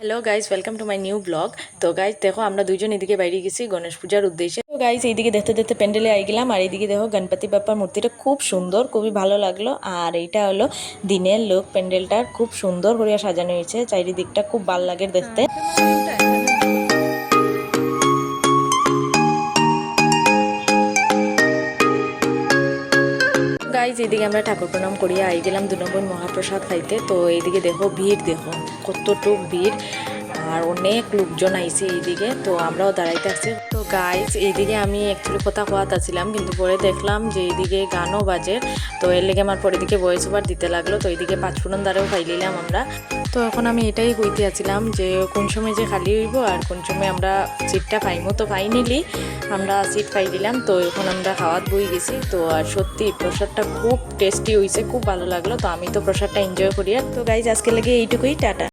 Hello guys, welcome to my new blog. তো guys দেখো, আমরা দুইজন এদিকে বাইরে গেছি গণেশ পূজার উদ্দেশ্যে। তো গাইজ এইদিকে দেখতে দেখতে প্যান্ডেলে আই গেলাম, আর এইদিকে দেখো গণপতি বাপ্পার মূর্তিটা খুব সুন্দর, খুবই ভালো লাগলো। আর এইটা হলো দিনের লোক, প্যান্ডেলটার খুব সুন্দর করে সাজানো হয়েছে, চারিদিকটা খুব ভালো লাগে দেখতে। গাইজ এইদিকে আমরা ঠাকুর প্রণাম করিয়া আই গেলাম 2 নম্বর মহাপ্রসাদ খাইতে। তো এইদিকে দেখো ভিড়, দেখো কতটুক ভিড়, আর অনেক লোকজন আইছে এইদিকে। তো আমরাও দাঁড়াইতে আসছি। তো গাইজ এইদিকে আমি অ্যাকচুয়ালি কথা কোয়াতে ছিলাম, কিন্তু পরে দেখলাম যে এইদিকে গানও বাজে। তো এর লেগে আমার পরে দিকে ভয়েস ওভার দিতে লাগলো। তো এইদিকে 5 ফোড়ন দ্বারাও খাইলিলাম আমরা। তো এখন আমি এটাই কইতে আছিলাম যে কোন সময় যে খালি হইব আর কোন সময় আমরা সিটটা পাইমো। তো ফাইনালি আমরা সিট পাই দিলাম। তো এখন আমরা খাওয়াত বই গেছি। তো আর সত্যি প্রসাদটা খুব টেস্টি হয়েছে, খুব ভালো লাগলো। তো আমি তো প্রসাদটা এনজয় করি। আর তো গাইজ আজকে লেগে এইটুকুই, টাটা।